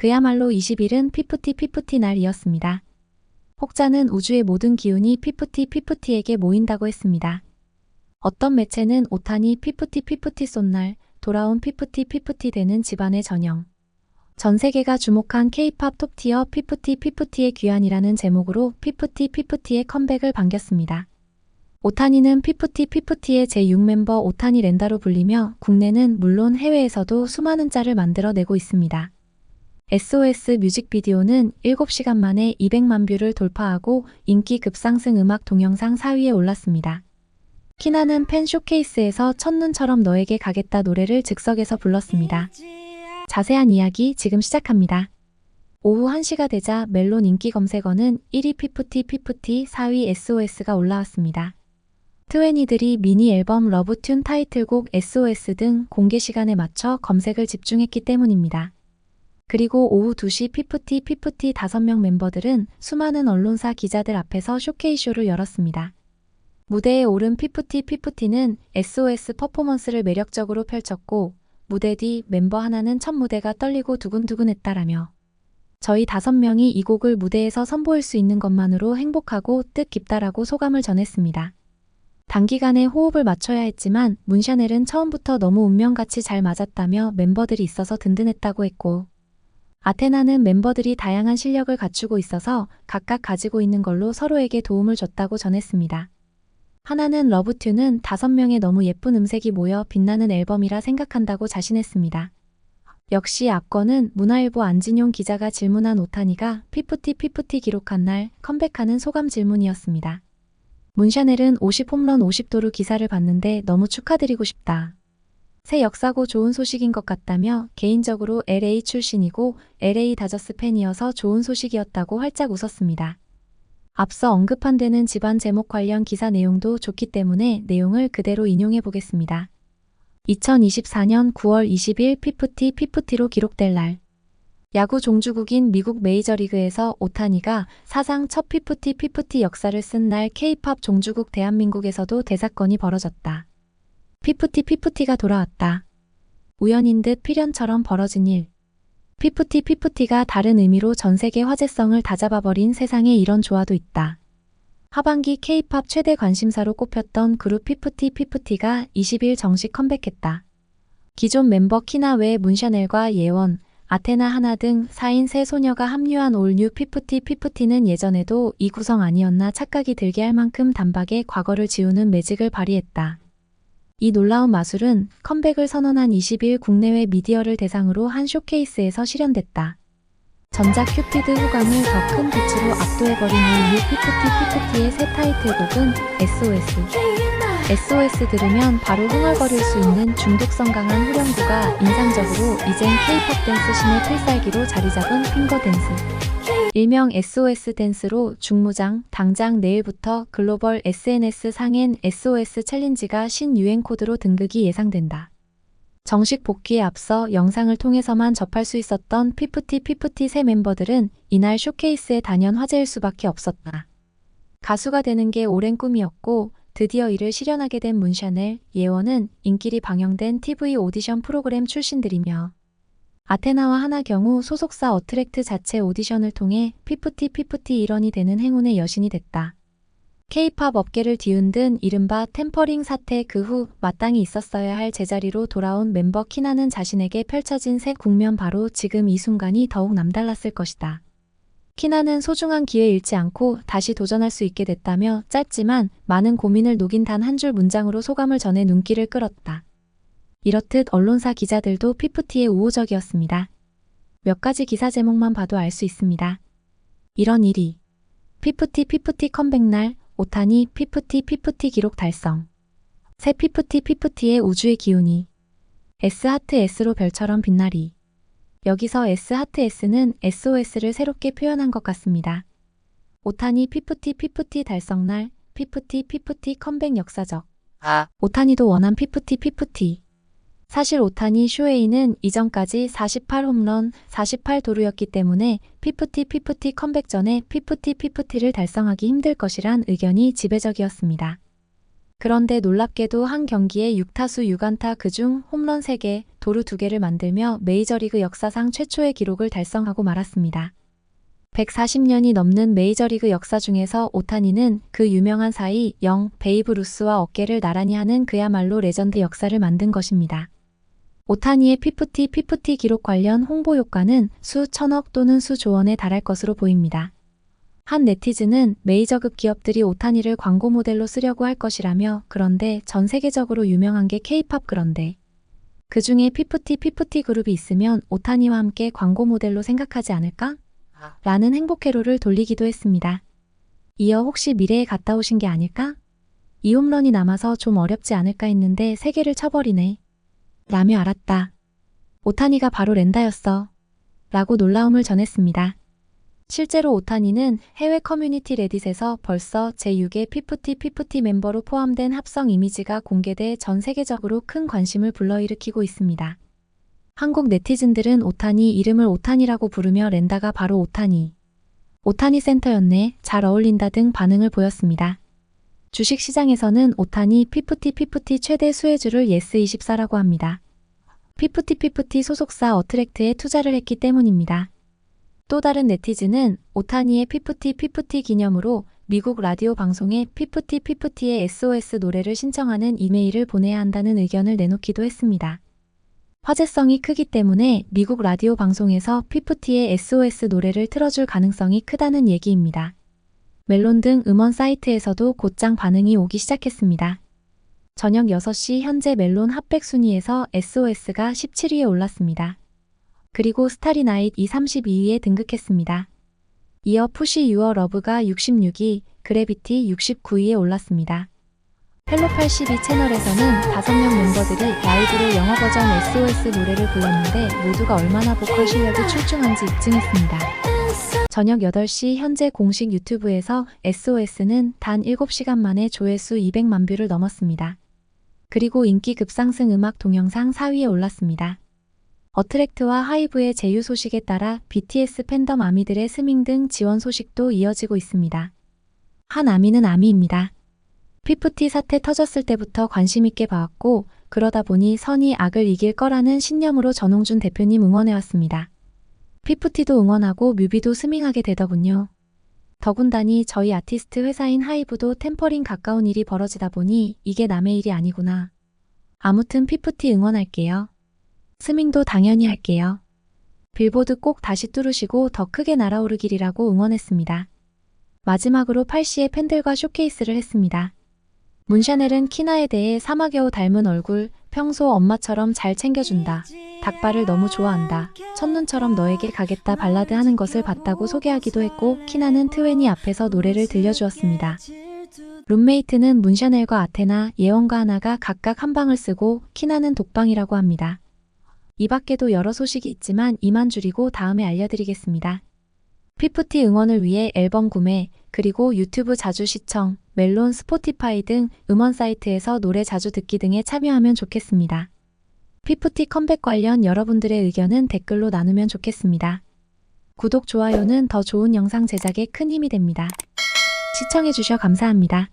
그야말로 20일은 피프티 날이었습니다. 혹자는 우주의 모든 기운이 피프티에게 모인다고 했습니다. 어떤 매체는 오타니 피프티 쏜 날 돌아온 피프티 되는 집안의 전형. 전 세계가 주목한 K-팝 톱티어 피프티의 귀환이라는 제목으로 피프티의 컴백을 반겼습니다. 오타니는 피프티의 제6멤버 오타니 렌다로 불리며 국내는 물론 해외에서도 수많은 짤을 만들어내고 있습니다. SOS 뮤직비디오는 7시간 만에 200만 뷰를 돌파하고 인기 급상승 음악 동영상 4위에 올랐습니다. 키나는 팬 쇼케이스에서 첫눈처럼 너에게 가겠다 노래를 즉석에서 불렀습니다. 자세한 이야기 지금 시작합니다. 오후 1시가 되자 멜론 인기 검색어는 1위 피프티, 4위 SOS가 올라왔습니다. 트웨니들이 미니 앨범 러브튠 타이틀곡 SOS 등 공개 시간에 맞춰 검색을 집중했기 때문입니다. 그리고 오후 2시 피프티 5명 멤버들은 수많은 언론사 기자들 앞에서 쇼케이쇼를 열었습니다. 무대에 오른 피프티는 SOS 퍼포먼스를 매력적으로 펼쳤고 무대 뒤 멤버 하나는 첫 무대가 떨리고 두근두근했다라며 저희 5명이 이 곡을 무대에서 선보일 수 있는 것만으로 행복하고 뜻깊다라고 소감을 전했습니다. 단기간에 호흡을 맞춰야 했지만 문샤넬은 처음부터 너무 운명같이 잘 맞았다며 멤버들이 있어서 든든했다고 했고 아테나는 멤버들이 다양한 실력을 갖추고 있어서 각각 가지고 있는 걸로 서로에게 도움을 줬다고 전했습니다. 하나는 러브튠은 5명의 너무 예쁜 음색이 모여 빛나는 앨범이라 생각한다고 자신했습니다. 역시 압권은 문화일보 안진용 기자가 질문한 오타니가 피프티 기록한 날 컴백하는 소감 질문이었습니다. 문샤넬은 50홈런 50도루 기사를 봤는데 너무 축하드리고 싶다. 새 역사고 좋은 소식인 것 같다며 개인적으로 LA 출신이고 LA 다저스 팬이어서 좋은 소식이었다고 활짝 웃었습니다. 앞서 언급한 데는 집안 제목 관련 기사 내용도 좋기 때문에 내용을 그대로 인용해 보겠습니다. 2024년 9월 20일 피프티로 기록될 날. 야구 종주국인 미국 메이저리그에서 오타니가 사상 첫 피프티 역사를 쓴 날 K-팝 종주국 대한민국에서도 대사건이 벌어졌다. 피프티가 돌아왔다. 우연인 듯 필연처럼 벌어진 일. 피프티가 다른 의미로 전 세계 화제성을 다잡아버린 세상에 이런 조화도 있다. 하반기 K-팝 최대 관심사로 꼽혔던 그룹 피프티가 20일 정식 컴백했다. 기존 멤버 키나 외 문샤넬과 예원, 아테나 하나 등 4인 세 소녀가 합류한 올뉴 피프티는 예전에도 이 구성 아니었나 착각이 들게 할 만큼 단박에 과거를 지우는 매직을 발휘했다. 이 놀라운 마술은 컴백을 선언한 20일 국내외 미디어를 대상으로 한 쇼케이스에서 실현됐다. 전작 큐피드 후광을 더 큰 빛으로 압도해버린 올뉴 피프티의 새 타이틀곡은 SOS 들으면 바로 흥얼거릴 수 있는 중독성 강한 후렴구가 인상적으로 이젠 K-팝 댄스 신의 필살기로 자리잡은 핑거 댄스. 일명 SOS 댄스로 중무장, 당장 내일부터 글로벌 SNS 상엔 SOS 챌린지가 신유행 코드로 등극이 예상된다. 정식 복귀에 앞서 영상을 통해서만 접할 수 있었던 피프티 새 멤버들은 이날 쇼케이스에 단연 화제일 수밖에 없었다. 가수가 되는 게 오랜 꿈이었고 드디어 이를 실현하게 된 문샤넬, 예원은 인기리 방영된 TV 오디션 프로그램 출신들이며 아테나와 하나 경우 소속사 어트랙트 자체 오디션을 통해 피프티 일원이 되는 행운의 여신이 됐다. K-팝 업계를 뒤흔든 이른바 템퍼링 사태 그 후 마땅히 있었어야 할 제자리로 돌아온 멤버 키나는 자신에게 펼쳐진 새 국면 바로 지금 이 순간이 더욱 남달랐을 것이다. 키나는 소중한 기회 잃지 않고 다시 도전할 수 있게 됐다며 짧지만 많은 고민을 녹인 단 한 줄 문장으로 소감을 전해 눈길을 끌었다. 이렇듯 언론사 기자들도 피프티에 우호적이었습니다. 몇 가지 기사 제목만 봐도 알 수 있습니다. 이런 일이 피프티 컴백날 오타니 피프티 기록 달성. 새 피프티의 우주의 기운이 S하트 S로 별처럼 빛나리. 여기서 S하트 S는 SOS를 새롭게 표현한 것 같습니다. 오타니 피프티 달성날 피프티 컴백 역사적. 오타니도 원한 피프티. 사실 오타니 쇼헤이는 이전까지 48홈런, 48도루였기 때문에 피프티 컴백 전에 피프티를 달성하기 힘들 것이란 의견이 지배적이었습니다. 그런데 놀랍게도 한 경기에 6타수 6안타 그중 홈런 3개, 도루 2개를 만들며 메이저리그 역사상 최초의 기록을 달성하고 말았습니다. 140년이 넘는 메이저리그 역사 중에서 오타니는 그 유명한 사이 영 베이브 루스와 어깨를 나란히 하는 그야말로 레전드 역사를 만든 것입니다. 오타니의 피프티 기록 관련 홍보 효과는 수천억 또는 수조 원에 달할 것으로 보입니다. 한 네티즌은 메이저급 기업들이 오타니를 광고 모델로 쓰려고 할 것이라며, 그런데 전 세계적으로 유명한 게 K-팝, 그런데 그 중에 피프티 그룹이 있으면 오타니와 함께 광고 모델로 생각하지 않을까? 라는 행복회로를 돌리기도 했습니다. 이어 혹시 미래에 갔다 오신 게 아닐까? 이 홈런이 남아서 좀 어렵지 않을까 했는데 3개를 쳐버리네. 라며 알았다. 오타니가 바로 렌다였어. 라고 놀라움을 전했습니다. 실제로 오타니는 해외 커뮤니티 레딧에서 벌써 제6의 피프티 멤버로 포함된 합성 이미지가 공개돼 전 세계적으로 큰 관심을 불러일으키고 있습니다. 한국 네티즌들은 오타니 이름을 오타니라고 부르며 렌다가 바로 오타니 센터였네, 잘 어울린다 등 반응을 보였습니다. 주식시장에서는 오타니 피프티 최대 수혜주를 예스24라고 합니다. 피프티 소속사 어트랙트에 투자를 했기 때문입니다. 또 다른 네티즌은 오타니의 피프티 기념으로 미국 라디오 방송에 피프티의 SOS 노래를 신청하는 이메일을 보내야 한다는 의견을 내놓기도 했습니다. 화제성이 크기 때문에 미국 라디오 방송에서 피프티의 SOS 노래를 틀어줄 가능성이 크다는 얘기입니다. 멜론 등 음원 사이트에서도 곧장 반응이 오기 시작했습니다. 저녁 6시 현재 멜론 핫백 순위에서 SOS가 17위에 올랐습니다. 그리고 스타리나잇이 32위에 등극했습니다. 이어 푸시 유어 러브가 66위, 그래비티 69위에 올랐습니다. 헬로82 채널에서는 5명 멤버들이 라이브로 영어 버전 SOS 노래를 불렀는데 모두가 얼마나 보컬 실력이 출중한지 입증했습니다. 저녁 8시 현재 공식 유튜브에서 SOS는 단 7시간 만에 조회수 200만 뷰를 넘었습니다. 그리고 인기 급상승 음악 동영상 4위에 올랐습니다. 어트랙트와 하이브의 제휴 소식에 따라 BTS 팬덤 아미들의 스밍 등 지원 소식도 이어지고 있습니다. 한 아미는 아미입니다. 피프티 사태 터졌을 때부터 관심 있게 봐왔고, 그러다 보니 선이 악을 이길 거라는 신념으로 전홍준 대표님 응원해왔습니다. 피프티도 응원하고 뮤비도 스밍하게 되더군요. 더군다니 저희 아티스트 회사인 하이브도 템퍼링 가까운 일이 벌어지다 보니 이게 남의 일이 아니구나. 아무튼 피프티 응원할게요. 스밍도 당연히 할게요. 빌보드 꼭 다시 뚫으시고 더 크게 날아오르기리라고 응원했습니다. 마지막으로 8시에 팬들과 쇼케이스를 했습니다. 문샤넬은 키나에 대해 사마귀여우 닮은 얼굴, 평소 엄마처럼 잘 챙겨준다, 닭발을 너무 좋아한다, 첫눈처럼 너에게 가겠다 발라드 하는 것을 봤다고 소개하기도 했고, 키나는 트웬이 앞에서 노래를 들려주었습니다. 룸메이트는 문샤넬과 아테나, 예원과 하나가 각각 한 방을 쓰고 키나는 독방이라고 합니다. 이 밖에도 여러 소식이 있지만 이만 줄이고 다음에 알려드리겠습니다. 피프티 응원을 위해 앨범 구매, 그리고 유튜브 자주 시청, 멜론, 스포티파이 등 음원 사이트에서 노래 자주 듣기 등에 참여하면 좋겠습니다. 피프티 컴백 관련 여러분들의 의견은 댓글로 나누면 좋겠습니다. 구독, 좋아요는 더 좋은 영상 제작에 큰 힘이 됩니다. 시청해주셔 감사합니다.